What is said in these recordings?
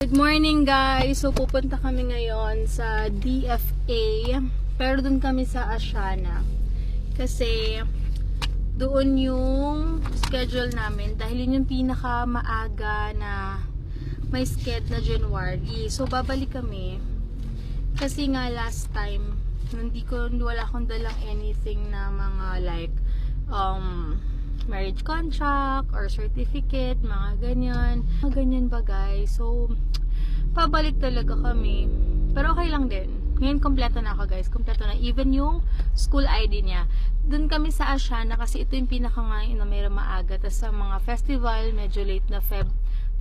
Good morning guys! So pupunta kami ngayon sa DFA pero dun kami sa Asiana kasi doon yung schedule namin dahil yun yung pinaka maaga na may sked na January. So babalik kami kasi nga last time wala akong dalang anything na mga like marriage contract or certificate, mga ganyan ba guys. So pabalik talaga kami, pero okay lang din. Ngayon kompleto na ako guys, kompleto na, even yung school ID niya. Dun kami sa Asiana kasi ito yung pinaka ngayon na mayroong maaga. Tapos sa mga festival medyo late na, Feb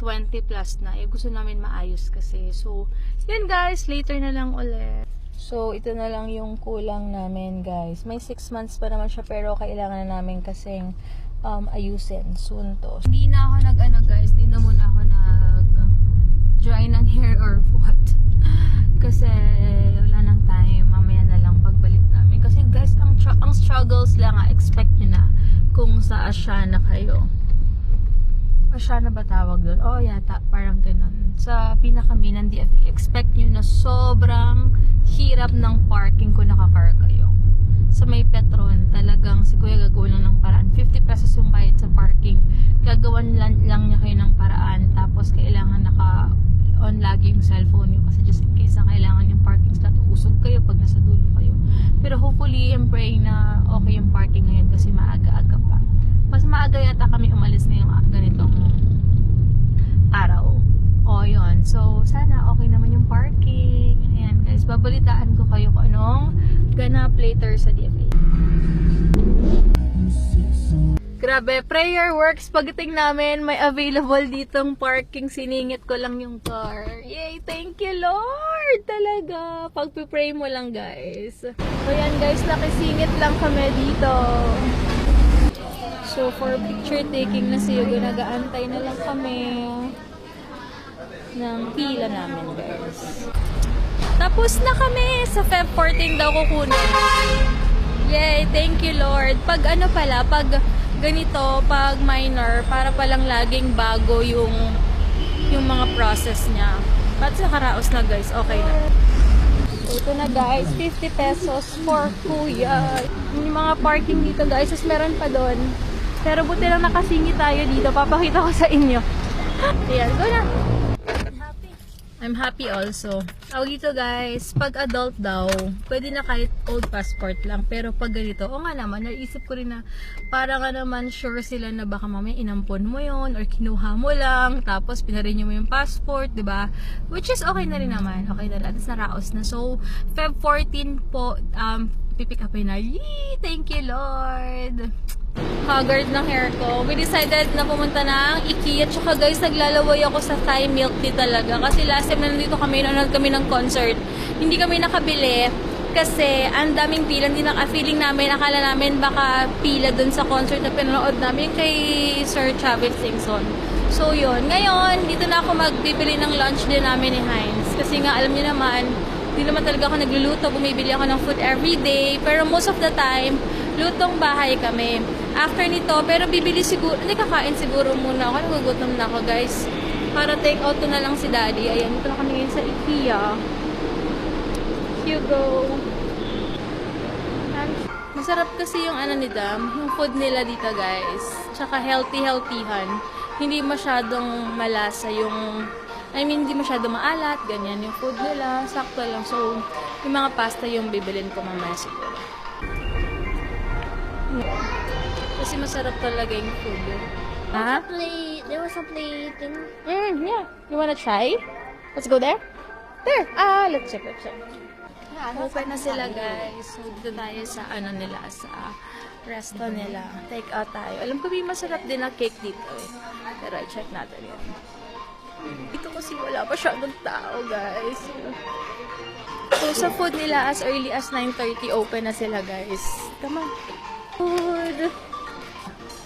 20 plus na, gusto namin maayos kasi. So yun guys, later na lang ulit. So, ito na lang yung kulang namin, guys. May 6 months pa naman siya, pero kailangan na namin kasing ayusin soon to. Hindi na ako guys. Hindi na muna ako dry ng hair or what. Kasi, wala nang time. Mamaya na lang pagbalik namin. Kasi, guys, ang struggles lang, expect nyo na kung sa Asiana kayo. Asiana ba tawag doon? Oh, yata. Parang ganun. Sa pinaka-main ng DFA, expect nyo na sobrang hirap ng parking kung naka-car kayo. Sa may Petron, talagang si Kuya gagawin lang ng paraan. 50 pesos yung bayad sa parking. Gagawan lang niya kayo ng paraan. Tapos kailangan naka-on lagi yung cellphone nyo. Kasi just in case na kailangan yung parking slot, usog kayo pag nasa dulo kayo. Pero hopefully, I'm praying na okay yung parking ngayon kasi maaga-aga pa. Mas maaga yata kami umalis ngayong ganitong araw. O yun. So, sana okay naman yung parking. Ayan guys, babalitaan ko kayo kung anong ganap later sa DFA. Grabe, prayer works. Pagdating namin, may available ditong parking. Siningit ko lang yung car. Yay! Thank you, Lord! Talaga. Pagpipray mo lang, guys. So, yan guys, nakisingit lang kami dito. So, for picture taking na si Hugo, nag-aantay na lang kami ng pila namin, guys. Tapos na kami! Sa Feb 14 daw kukunin. Yay! Thank you, Lord. Pag ganito, pag minor, para palang laging bago yung mga process niya. But sa karaos na, guys, okay na. So, ito na, guys. 50 pesos for kuya. Yung mga parking dito, guys. Tapos meron pa doon. Pero buti lang nakasingit tayo dito. Papakita ko sa inyo. Ayan, go na! I'm happy also. Tawag dito guys, pag adult daw, pwede na kahit old passport lang. Pero pag ganito, o nga naman, naisip ko rin na para nga naman sure sila na baka mamaya inampon mo yon or kinuha mo lang, tapos pinarenew mo yung passport, di ba? Which is okay na rin naman. Okay na rin. At naraos na. So, Feb 14 po, pipick upin na. Yee! Thank you, Lord! Haggard ng hair ko. We decided na pumunta ng IKEA. Tsaka guys, naglalaway ako sa Thai milk tea talaga. Kasi last time na nandito kami, nanonood kami ng concert. Hindi kami nakabili. Kasi ang daming pila. Hindi feeling namin, akala namin baka pila dun sa concert na pinanood namin kay Sir Chavez Singson. So yun. Ngayon, dito na ako magbibili ng lunch din namin ni Heinz. Kasi nga, alam niyo naman, hindi naman talaga ako nagluluto. Bumibili ako ng food everyday. Pero most of the time, lutong bahay kami. After nito, pero bibili siguro, hindi kakain siguro muna ako. Nagugutom na ako guys. Para take out ko na lang si Daddy. Ayan, ito na kami ngayon sa IKEA. Hugo. Masarap kasi yung ano ni Dam, yung food nila dito guys. Tsaka healthy-healthyhan. Hindi masyadong malasa yung, hindi masyadong maalat. Ganyan yung food nila. Sakto lang. So, yung mga pasta yung bibilin ko mamaya siguro. Kasi masarap talaga yung food. Ha? There was a plate thing. Yeah. You wanna try? Let's go there? There! Let's check. Open na sila, guys. So, dito tayo sa, nila, sa resto nila. Take out tayo. Alam ko, may masarap din na cake dito eh. Pero, check natin yan. Dito kasi wala pa masyadong tao, guys. So, sa food nila, as early as 9:30, open na sila, guys. Come on. Food.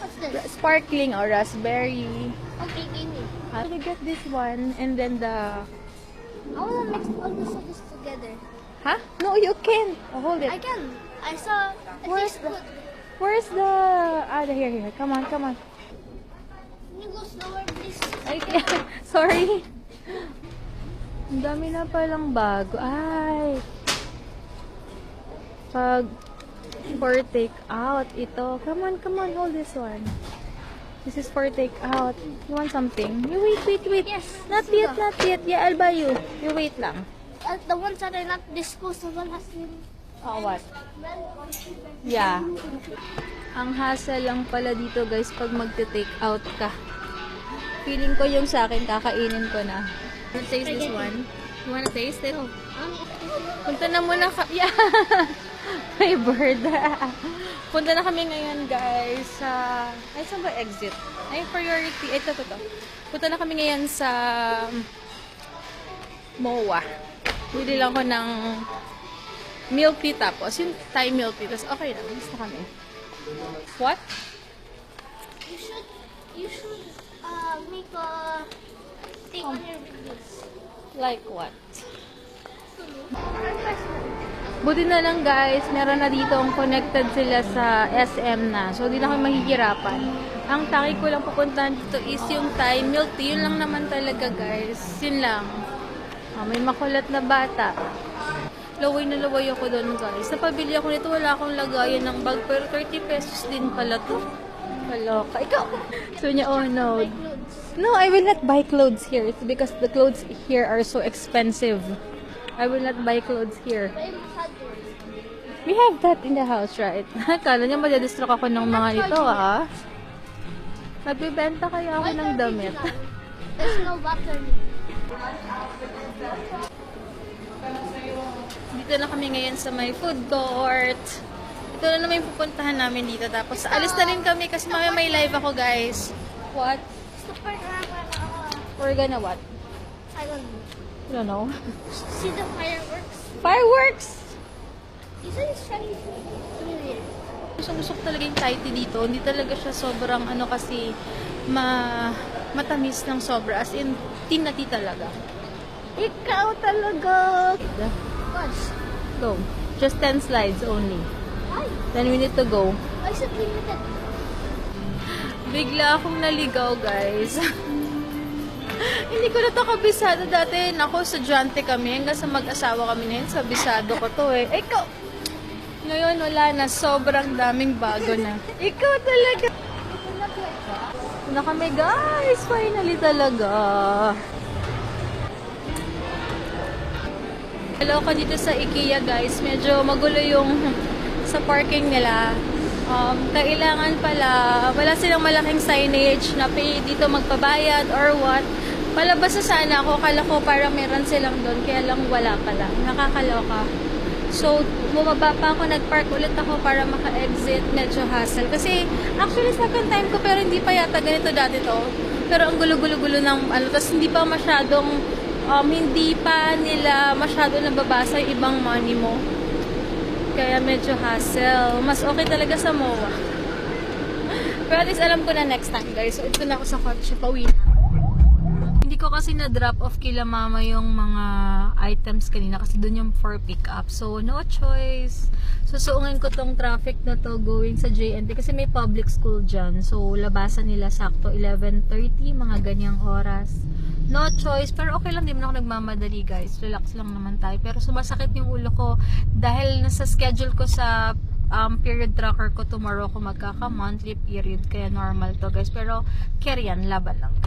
What's this? Sparkling or raspberry. Okay, give me. I'm gonna get this one and then the... I wanna mix all this together. Huh? No, you can't. Oh, hold it. I can. I saw. Where's the... Here. Come on. Can you go slower, please? Okay. Sorry. Ang dami na palang bago. Ay! Pag for take out, ito. Come on, hold this one. This is for take out. You want something? You wait. Yes. Not yet. Yeah, I'll buy you. You wait lang. The ones that are not disposable has been. Oh, what? Yeah. Ang hassle lang pala dito, guys, pag magte-take out ka. Feeling ko yung sa akin, kakainin ko na. You taste this one? You wanna taste it? Punta na muna yeah. May bird. Punta na kami ngayon, guys, sa... Ay, saan ba exit? Ay, priority. Ito. Punta na kami ngayon sa... MOA. Bili lang ko ng milk tea tapos. Yung Thai milk tea. Tapos, okay na. Gusto kami. What? You should make a thing on your videos. Like what? Buti na lang, guys, meron na dito ang connected sila sa SM na. So, di na kami mahihirapan. Ang taki ko lang pupuntahan dito is yung Thai milk tea. Yun lang naman talaga, guys. Yun lang. Oh, may makulat na bata. Laway na laway ako doon, guys. Napabili ako nito. Wala akong lagayan ng bag. Pero 30 pesos din pala to. Kaloka. Ikaw! So niya, oh no. No, I will not buy clothes here. It's because the clothes here are so expensive. I will not buy clothes here. We have that in the house, right? Kala niya madadistract ako ng mga nito, ah. Nagbibenta kaya ako ng damit. There's no battery. Dito na kami ngayon sa may food court. Ito na naman yung pupuntahan namin dito. Tapos alis na rin kami kasi mamaya may live ako, guys. What? Super We're gonna what? I don't know. I don't know. See the fireworks? Fireworks! You said it's Chinese. Gusto talaga yung Thai tea dito. Hindi talaga siya sobrang ano kasi matamis ng sobra. As in, tea na tea talaga. Ikaw talaga! Gosh. Go. Just 10 slides only. Why? Then we need to go. Why is it limited? Bigla akong naligaw, guys. Hindi ko na to kabisado dati. Naku, estudyante kami. Hanggang sa mag-asawa kami na yun. Sabisado ko to eh. Ikaw! Ngayon, wala na. Sobrang daming bago na. Ikaw talaga! Ito na kami, guys. Finally talaga. Hello ko dito sa IKEA, guys. Medyo magulo yung sa parking nila. Kailangan pala, wala silang malaking signage na pay dito magpabayad or what. Palabas na sana ako, kala ko parang meron silang doon, kaya lang wala pala. Nakakaloka. So, bumaba pa ako, nag-park ulit ako para maka-exit. Medyo hassle. Kasi, actually, second time ko, pero hindi pa yata ganito dati to. Pero ang gulo-gulo-gulo ng ano, tapos hindi pa masyadong, hindi pa nila masyado nababasa yung ibang money mo. Kaya medyo hassle. Mas okay talaga sa MOA. Pero at least alam ko na next time, guys. So, ito na ako sa kotse. Pauwi na. Hindi ko kasi na-drop off kila mama yung mga items kanina kasi doon yung for pick up. So, no choice. Susuungin ko tong traffic na to going sa JNT kasi may public school dyan. So, labasan nila sakto 11:30, mga ganyang oras. No choice. Pero okay lang, di mo ako nagmamadali, guys. Relax lang naman tayo. Pero sumasakit yung ulo ko dahil nasa schedule ko sa period tracker ko tomorrow ko magkaka-monthly period. Kaya normal to, guys. Pero carry yan, laban lang.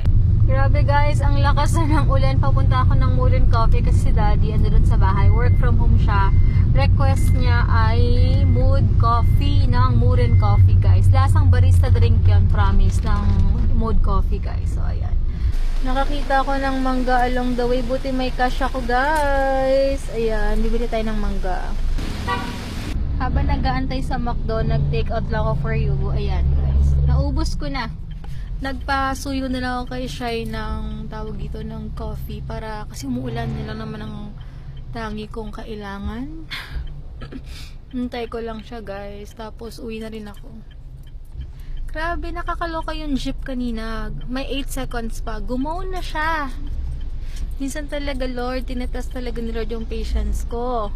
Grabe, guys. Ang lakas na ng ulan. Papunta ako ng Moulin Coffee kasi si Daddy ando dun sa bahay. Work from home siya. Request niya ay Mood Coffee ng Moulin Coffee, guys. Lasang barista drink yan, promise, ng Mood Coffee, guys. So, ayan. Nakakita ko ng mangga along the way. Buti may cash ako, guys. Ayan, bibili tayo ng mangga. Habang nag-aantay sa McDo, nag-take out lang ako for you. Ayan, guys. Naubos ko na. Nagpasuyo na lang ako kay Shai ng tawag dito ng coffee para kasi umuulan nila naman ang tangi kong kailangan. Hintay ko lang siya, guys. Tapos uwi na rin ako. Grabe, nakakaloka yung jeep kanina. May 8 seconds pa. Gumaw na siya. Minsan talaga, Lord, tinetest talaga ni Lord yung patience ko.